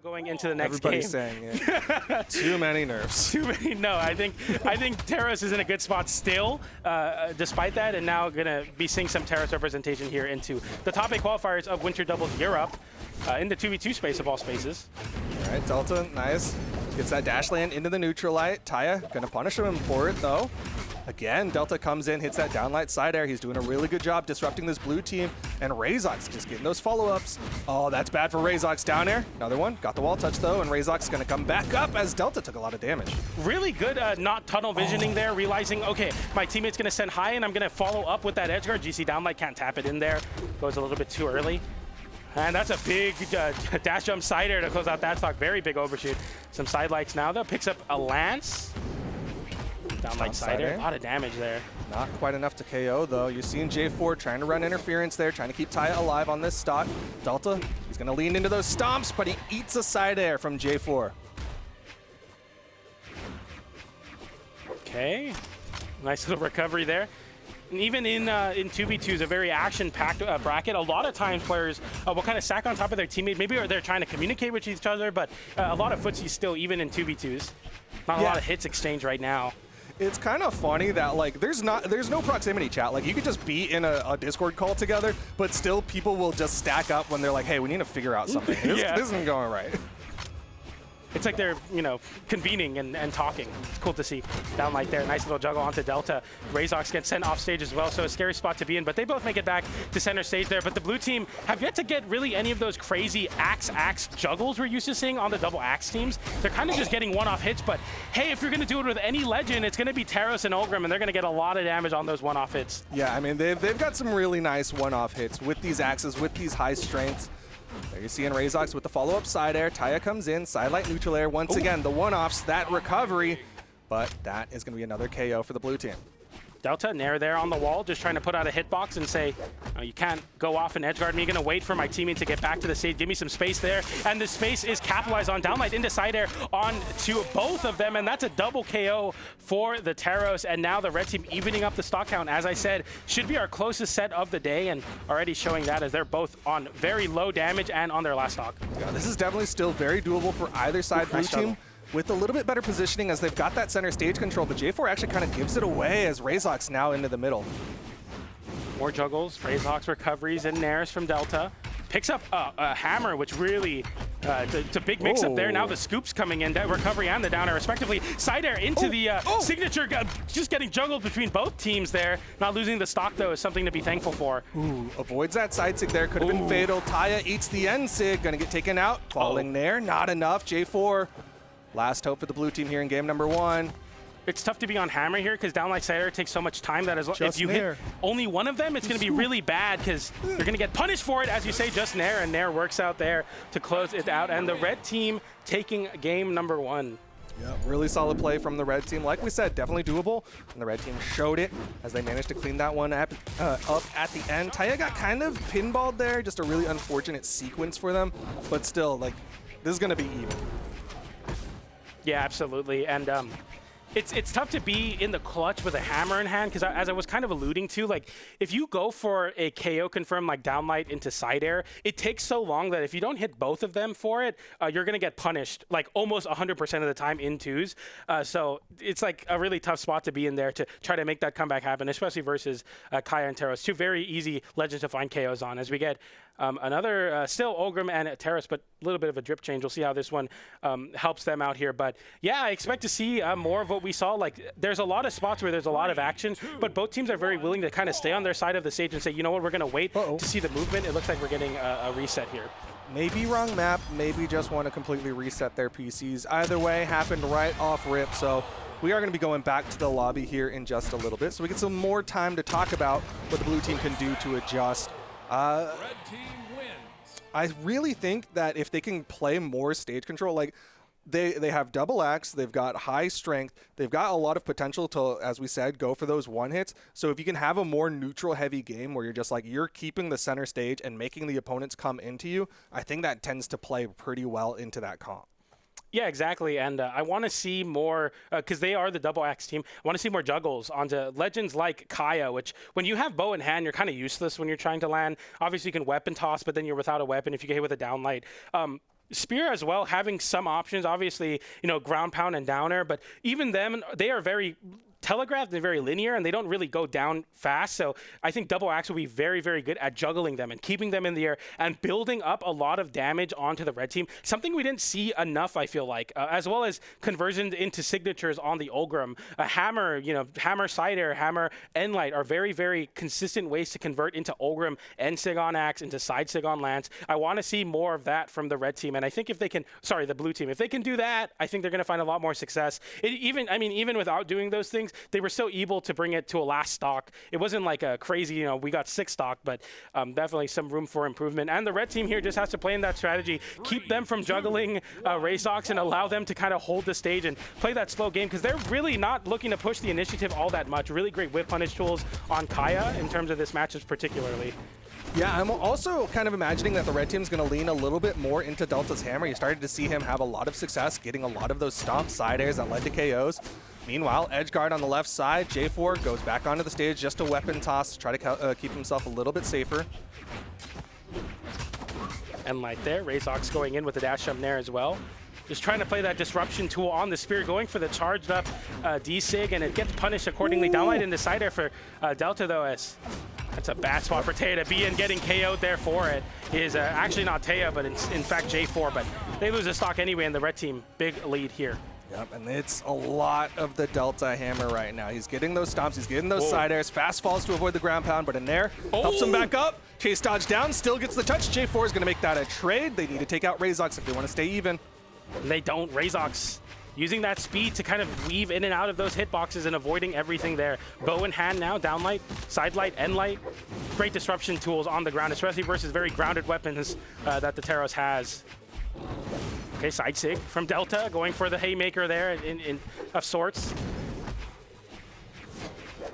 Going into the next Everybody's game. saying it. Too many nerfs. Too many. No, I think Terrace is in a good spot still, despite that, and now gonna be seeing some Terrace representation here into the top 8 qualifiers of Winter Doubles Europe in the 2v2 space of all spaces. All right, Delta, nice. Gets that dash land into the neutral light. Taya gonna punish him for it though. Again, Delta comes in, hits that downlight side air. He's doing a really good job disrupting this blue team. And Rayzox just getting those follow-ups. Oh, that's bad for Rayzox down air. Another one. Got the wall touch, though, and Rayzox is going to come back up as Delta took a lot of damage. Really good not tunnel visioning there, realizing, okay, my teammate's going to send high, and I'm going to follow up with that edge guard. GC downlight can't tap it in there. Goes a little bit too early. And that's a big dash jump side air to close out that stock. Very big overshoot. Some side lights now, though. Picks up a lance. Down like side air. A lot of damage there. Not quite enough to KO, though. You're seeing J4 trying to run interference there, trying to keep Taya alive on this stock. Delta, he's going to lean into those stomps, but he eats a side air from J4. Okay. Nice little recovery there. And even in 2v2s, a very action-packed bracket, a lot of times players will kind of stack on top of their teammate. Maybe they're trying to communicate with each other, but a lot of footsies still, even in 2v2s. Not a lot of hits exchanged right now. It's kind of funny that like there's no proximity chat. Like you could just be in a Discord call together, but still people will just stack up when they're like, hey, we need to figure out something. This isn't going right. It's like they're, you know, convening and talking. It's cool to see. Downlight there, nice little juggle onto Delta. Rayzox gets sent off stage as well, so a scary spot to be in, but they both make it back to center stage there. But the blue team have yet to get really any of those crazy axe juggles we're used to seeing on the double axe teams. They're kind of just getting one-off hits, but hey, if you're gonna do it with any legend, it's gonna be Taros and Ulgrim, and they're gonna get a lot of damage on those one-off hits. Yeah, I mean, they've got some really nice one-off hits with these axes, with these high strengths. There you see in Rayzox with the follow-up side air. Taya comes in, side light neutral air. Once again, the one-offs, that recovery, but that is going to be another KO for the blue team. Delta, Nair there on the wall, just trying to put out a hitbox and say, oh, you can't go off and edge guard me. You're going to wait for my teammate to get back to the stage. Give me some space there. And the space is capitalized on downlight into side air on to both of them. And that's a double KO for the Taros. And now the red team evening up the stock count. As I said, should be our closest set of the day, and already showing that as they're both on very low damage and on their last stock. Yeah, this is definitely still very doable for either side blue team. With a little bit better positioning as they've got that center stage control, but J4 actually kind of gives it away as Rayzox now into the middle. More juggles, Rayzox recoveries and nairs from Delta. Picks up a hammer, which really, it's a big mix-up there. Now the scoops coming in, that recovery and the down air respectively. Side air into the signature, just getting juggled between both teams there. Not losing the stock, though, is something to be thankful for. Ooh, avoids that side sig there, could have been fatal. Taya eats the end sig, gonna get taken out. Falling there, not enough. J4. Last hope for the blue team here in game number 1. It's tough to be on hammer here because downlight side air takes so much time that if you hit only one of them, it's going to be really bad because you're going to get punished for it, as you say, just Nair, and Nair works out there to close it out. And the red team taking game number 1. Yeah, really solid play from the red team. Like we said, definitely doable, and the red team showed it as they managed to clean that one up at the end. Taya got kind of pinballed there, just a really unfortunate sequence for them, but still, like, this is going to be even. Yeah, absolutely. And it's tough to be in the clutch with a hammer in hand because, as I was kind of alluding to, like, if you go for a KO confirm like downlight into side air, it takes so long that if you don't hit both of them for it, you're going to get punished like almost 100% of the time in twos. So it's like a really tough spot to be in there to try to make that comeback happen, especially versus Kaya and Taros. Two very easy legends to find KOs on. As we get another, still Ulgrim and Taros, but a little bit of a drip change. We'll see how this one helps them out here. But yeah, I expect to see more of what we saw. Like, there's a lot of spots where there's a lot of action, but both teams are very willing to kind of stay on their side of the stage and say, you know what, we're going to wait to see the movement. It looks like we're getting a reset here. Maybe wrong map, maybe just want to completely reset their PCs. Either way, happened right off rip. So we are going to be going back to the lobby here in just a little bit, so we get some more time to talk about what the blue team can do to adjust. Red team wins. I really think that if they can play more stage control, like they have double axe, they've got high strength, they've got a lot of potential to, as we said, go for those one hits. So if you can have a more neutral heavy game where you're just like, you're keeping the center stage and making the opponents come into you, I think that tends to play pretty well into that comp. Yeah, exactly. And I want to see more, because they are the double axe team, I want to see more juggles onto legends like Kaya, which when you have bow in hand, you're kind of useless when you're trying to land. Obviously, you can weapon toss, but then you're without a weapon if you get hit with a downlight. Spear as well, having some options, obviously, you know, ground pound and downer, but even them, they are very telegraphed and very linear, and they don't really go down fast. So I think Double Axe will be very, very good at juggling them and keeping them in the air and building up a lot of damage onto the red team. Something we didn't see enough, I feel like, as well as conversions into signatures on the Ulgrim. Hammer, you know, Hammer Side Air, Hammer Endlight are very, very consistent ways to convert into Ulgrim and Sig on Axe, into side Sig on Lance. I want to see more of that from the red team, and I think if they can, sorry, the blue team, if they can do that, I think they're going to find a lot more success. Even without doing those things, they were still able to bring it to a last stock. It wasn't like a crazy, you know, we got 6 stock, but definitely some room for improvement. And the red team here just has to play in that strategy, keep them from juggling Rayzox and allow them to kind of hold the stage and play that slow game, because they're really not looking to push the initiative all that much. Really great whip punish tools on Taya in terms of this matchup particularly. Yeah, I'm also kind of imagining that the red team's going to lean a little bit more into Delta's hammer. You started to see him have a lot of success getting a lot of those stomp side airs that led to KOs. Meanwhile, Edgeguard on the left side, J4 goes back onto the stage, just a weapon toss to try to keep himself a little bit safer. And like there, Rayzox going in with the dash jump there as well. Just trying to play that disruption tool on the Spear, going for the charged up D-Sig, and it gets punished accordingly. Downlight in the side air for Delta though, as that's a bad spot for Taya to be in. Getting KO'd there for it is actually not Taya, but it's in fact J4, but they lose the stock anyway, and the red team, big lead here. Yep, and it's a lot of the Delta hammer right now. He's getting those stomps, he's getting those side airs, fast falls to avoid the ground pound, but in there, helps him back up. Chase dodge down, still gets the touch. J4 is going to make that a trade. They need to take out Rayzox if they want to stay even. And they don't. Rayzox using that speed to kind of weave in and out of those hitboxes and avoiding everything there. Bow in hand now, downlight, side light, end light. Great disruption tools on the ground, especially versus very grounded weapons that the Teros has. Okay, side sig from Delta, going for the haymaker there of sorts.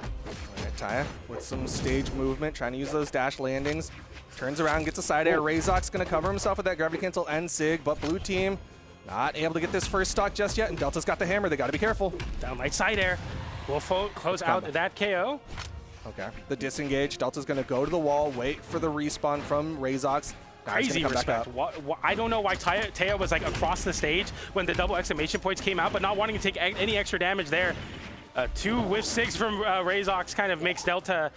All right, Taya with some stage movement, trying to use those dash landings. Turns around, gets a side air. Rayzox going to cover himself with that gravity cancel and sig, but blue team not able to get this first stock just yet, and Delta's got the hammer. They got to be careful. Downlight side air will close out that KO. Okay, the disengage. Delta's going to go to the wall, wait for the respawn from Rayzox. Crazy respect. I don't know why Taya was like across the stage when the double exclamation points came out, but not wanting to take any extra damage there. 2 whiff sigs from Rayzox kind of makes Delta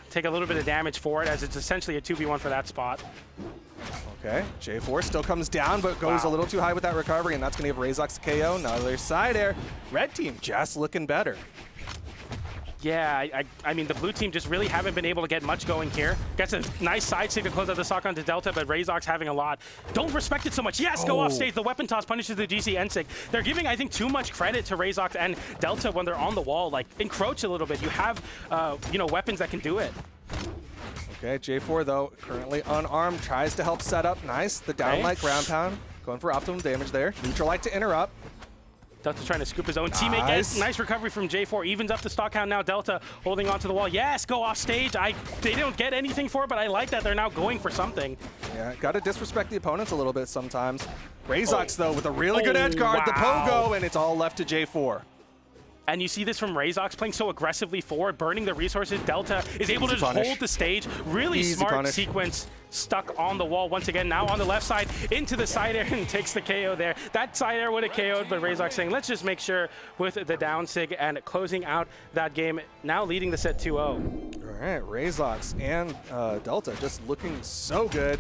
take a little bit of damage for it, as it's essentially a 2v1 for that spot. Okay, J4 still comes down, but goes a little too high with that recovery, and that's going to give Rayzox a KO. Another side air. Red team just looking better. Yeah, I mean, the blue team just really haven't been able to get much going here. Gets a nice side stick to close out the stock onto Delta, but Rayzox having a lot. Don't respect it so much. Yes, go off stage. The weapon toss punishes the GC N-Sig. They're giving, I think, too much credit to Rayzox and Delta when they're on the wall. Like, encroach a little bit. You have, you know, weapons that can do it. Okay, J4, though, currently unarmed, tries to help set up. Nice. The downlight ground pound. Going for optimum damage there. Neutral light to interrupt. Delta trying to scoop his own teammate. Nice recovery from J4. Evens up the stock count now. Delta holding onto the wall. Yes, go off stage. They don't get anything for it, but I like that they're now going for something. Yeah, got to disrespect the opponents a little bit sometimes. Rayzox, though, with a really good edge guard, the pogo, and it's all left to J4. And you see this from Rayzox playing so aggressively forward, burning the resources. Delta is able to just hold the stage. Really smart sequence, stuck on the wall once again. Now on the left side, into the side air, and takes the KO there. That side air would have KO'd, but Rayzox saying, let's just make sure with the down sig and closing out that game, now leading the set 2-0. All right, Rayzox and Delta just looking so good.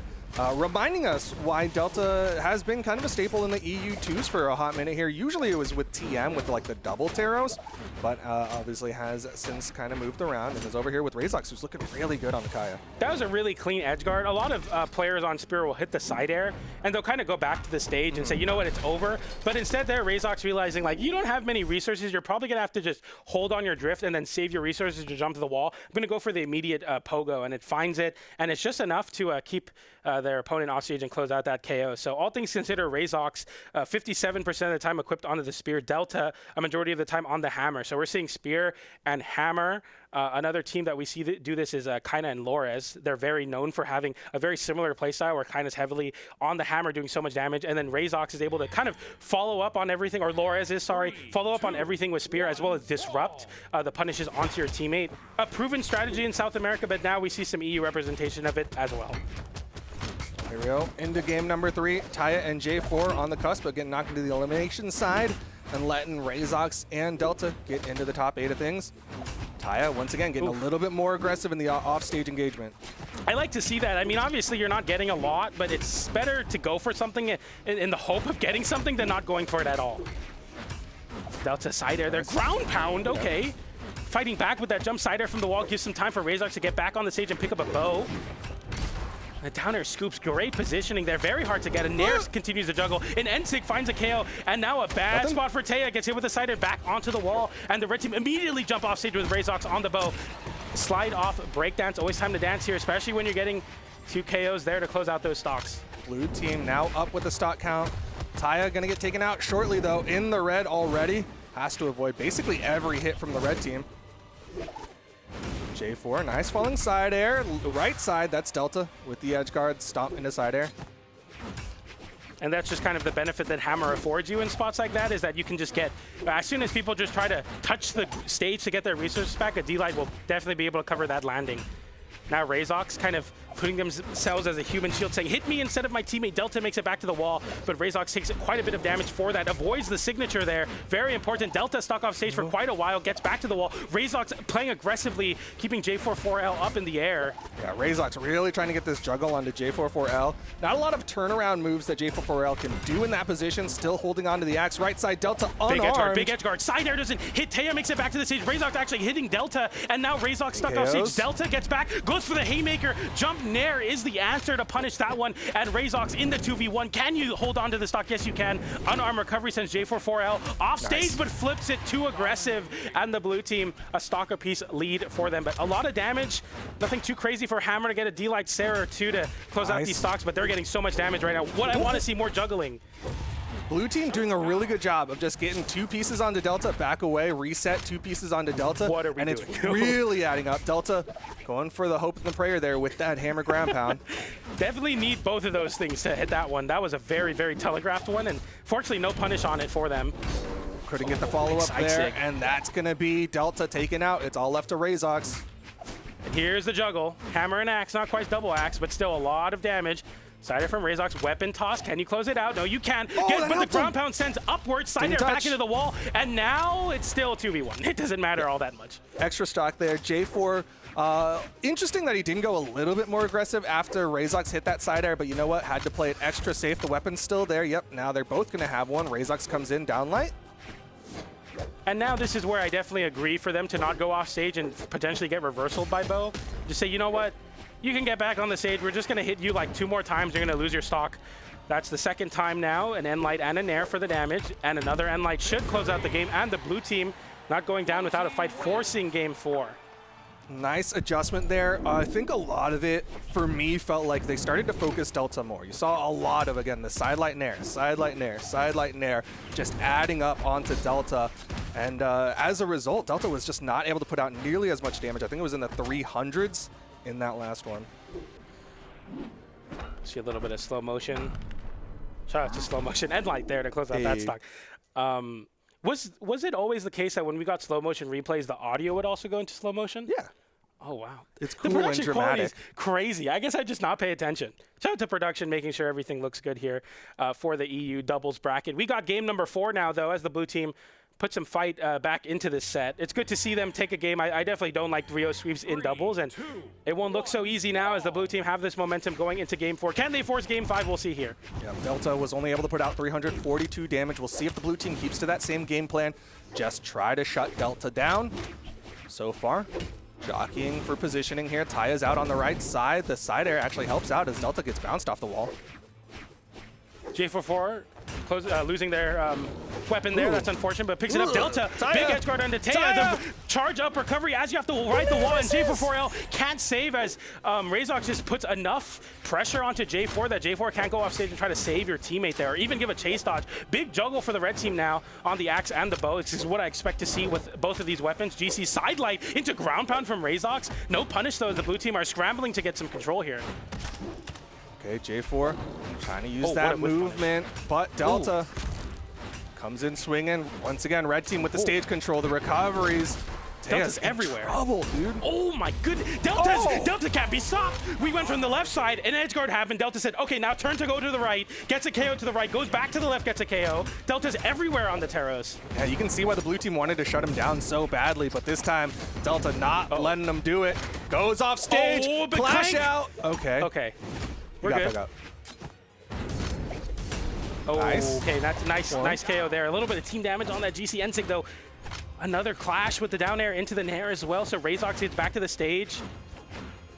Reminding us why Delta has been kind of a staple in the EU2s for a hot minute here. Usually it was with TM with like the double Teros, but obviously has since kind of moved around and is over here with Rayzox, who's looking really good on the Kaya. That was a really clean edge guard. A lot of players on Spear will hit the side air and they'll kind of go back to the stage and say, you know what, it's over. But instead there, Rayzox realizing like, you don't have many resources. You're probably gonna have to just hold on your drift and then save your resources to jump to the wall. I'm gonna go for the immediate pogo, and it finds it, and it's just enough to keep their opponent off stage and close out that KO. So all things considered, Rayzox 57% of the time equipped onto the Spear. Delta a majority of the time on the hammer. So we're seeing Spear and hammer. Another team that we see do this is Kaina and Lores. They're very known for having a very similar playstyle where Kaina's heavily on the hammer doing so much damage, and then Rayzox is able to kind of follow up on everything, or Lores is, sorry, follow up on everything with Spear, as well as disrupt the punishes onto your teammate. A proven strategy in South America, but now we see some EU representation of it as well. Here we go, into game number 3. Taya and J4 on the cusp of getting knocked into the elimination side and letting Rayzox and Delta get into the top 8 of things. Taya, once again, getting a little bit more aggressive in the offstage engagement. I like to see that. I mean, obviously you're not getting a lot, but it's better to go for something in the hope of getting something than not going for it at all. Delta side air there, ground pound, okay. Yeah. Fighting back with that jump side air from the wall gives some time for Rayzox to get back on the stage and pick up a bow. The down air scoops, great positioning there, very hard to get. And Nair continues to juggle. And Ensig finds a KO, and now a bad spot for Taya. Gets hit with a side air back onto the wall, and the red team immediately jump off stage with Rayzox on the bow. Slide off, breakdance, always time to dance here, especially when you're getting 2 KOs there to close out those stocks. Blue team now up with the stock count. Taya gonna get taken out shortly though, in the red already. Has to avoid basically every hit from the red team. J4, nice falling side air. Right side, that's Delta with the edge guard, stomp into side air. And that's just kind of the benefit that Hammer affords you in spots like that, is that you can just get, as soon as people just try to touch the stage to get their resources back, a D-Light will definitely be able to cover that landing. Now Rayzox kind of putting themselves as a human shield, saying, hit me instead of my teammate. Delta makes it back to the wall, but Rayzox takes quite a bit of damage for that. Avoids the signature there. Very important. Delta stuck off stage for quite a while, gets back to the wall. Rayzox playing aggressively, keeping J44L up in the air. Yeah, Rayzox really trying to get this juggle onto J44L. Not a lot of turnaround moves that J44L can do in that position, still holding onto the axe. Right side, Delta unarmed. Big edge guard. Side air doesn't hit. Taya makes it back to the stage. Rayzox actually hitting Delta, and now Rayzox stuck off stage. Delta gets back, goes for the haymaker. Jump Nair is the answer to punish that one, and Rayzox in the 2v1. Can you hold on to the stock? Yes, you can. Unarmed recovery sends J44L off stage, but flips it too aggressive, and the blue team a stock apiece lead for them. But a lot of damage, nothing too crazy for Hammer to get a D-Light Sarah or 2 to close out these stocks, but they're getting so much damage right now. What I want to see more juggling. Blue team doing a really good job of just getting 2 pieces onto Delta, back away, reset, 2 pieces onto Delta. What are we doing? It's really adding up. Delta going for the hope and the prayer there with that hammer ground pound. Definitely need both of those things to hit that one. That was a very, very telegraphed one, and fortunately no punish on it for them. Couldn't get the follow-up there, and that's going to be Delta taken out. It's all left to Rayzox. And here's the juggle. Hammer and axe, not quite double axe, but still a lot of damage. Side air from Rayzox, weapon toss. Can you close it out? No, you can. But the ground pound sends upwards, side air back into the wall, and now it's still 2v1. It doesn't matter all that much. Extra stock there. J4, interesting that he didn't go a little bit more aggressive after Rayzox hit that side air, but you know what? Had to play it extra safe. The weapon's still there. Yep, now they're both going to have one. Rayzox comes in, downlight. And now this is where I definitely agree for them to not go off stage and potentially get reversaled by Bo. Just say, you know what? You can get back on the stage. We're just going to hit you like 2 more times. You're going to lose your stock. That's the second time now. An N-Light and a Nair for the damage. And another N-Light should close out the game. And the blue team not going down without a fight, forcing game 4. Nice adjustment there. I think a lot of it, for me, felt like they started to focus Delta more. You saw a lot of, again, the sidelight Nair, sidelight Nair, sidelight Nair, just adding up onto Delta. And as a result, Delta was just not able to put out nearly as much damage. I think it was in the 300s. In that last one. See a little bit of slow motion. Shout out to slow motion and light there to close out that stock. Was it always the case that when we got slow motion replays, the audio would also go into slow motion? Yeah. Oh, wow. It's cool and dramatic. Is crazy. I guess I just not pay attention. Shout out to production, making sure everything looks good here for the EU doubles bracket. We got game number 4 now, though, as the blue team put some fight back into this set. It's good to see them take a game. I definitely don't like Rio sweeps in doubles, and it won't look so easy now as the blue team have this momentum going into game 4. Can they force game 5? We'll see here. Yeah, Delta was only able to put out 342 damage. We'll see if the blue team keeps to that same game plan. Just try to shut Delta down. So far, jockeying for positioning here. Taya's out on the right side. The side air actually helps out as Delta gets bounced off the wall. J44 losing their weapon there. That's unfortunate, but picks it up. Delta, Taya. big edge guard onto Taya. The charge up recovery as you have to ride the wall, and J44L can't save as Rayzox just puts enough pressure onto J4 that J4 can't go off stage and try to save your teammate there, or even give a chase dodge. Big juggle for the red team now on the axe and the bow. This is what I expect to see with both of these weapons. GC sidelight into ground pound from Rayzox. No punish though, as the blue team are scrambling to get some control here. Okay, J4 trying to use that movement, but Delta comes in swinging. Once again, red team with the stage control, the recoveries. Delta's everywhere. Trouble, dude. Oh my goodness. Delta can't be stopped. We went from the left side, an edge guard happened. Delta said, okay, now turn to go to the right, gets a KO to the right, goes back to the left, gets a KO. Delta's everywhere on the Terros. Yeah, you can see why the blue team wanted to shut him down so badly, but this time, Delta not letting them do it. Goes off stage, but flash Clank. out. Okay. Okay. We're Got good. back up. Oh, Nice. okay, that's nice, One. nice KO there. A little bit of team damage on that GC NSYNC though. Another clash with the down air into the nair as well. So Rayzox gets back to the stage.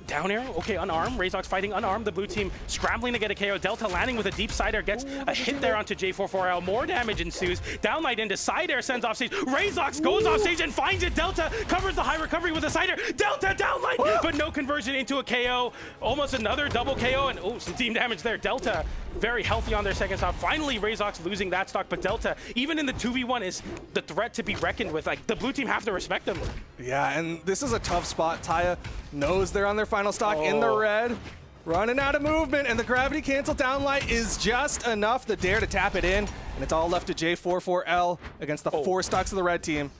Down air, okay, unarmed. Rayzox fighting unarmed. The blue team scrambling to get a KO. Delta landing with a deep side air, gets a hit there onto J44L. More damage ensues. Downlight into side air, sends off stage. Rayzox goes off stage and finds it. Delta covers the high recovery with a side air. Delta downlight, but no conversion into a KO. Almost another double KO, and oh, some team damage there. Delta very healthy on their second stock. Finally, Rayzox losing that stock, but Delta, even in the 2v1, is the threat to be reckoned with. Like, the blue team have to respect them. Yeah, and this is a tough spot. Taya knows they're on their final stock in the red. Running out of movement, and the gravity cancel downlight is just enough. The dare to tap it in, and it's all left to J44L against the 4 stocks of the red team.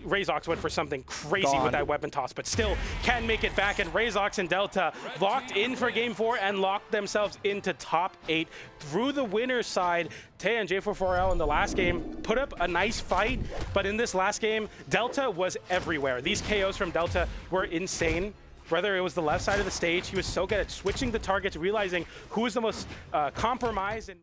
Rayzox went for something crazy Gone. with that weapon toss, but still can make it back. And Rayzox and Delta locked in for game 4 and locked themselves into top 8 through the winner's side. Taya and J44L in the last game put up a nice fight, but in this last game, Delta was everywhere. These KOs from Delta were insane. Whether it was the left side of the stage, he was so good at switching the targets, realizing who was the most compromised.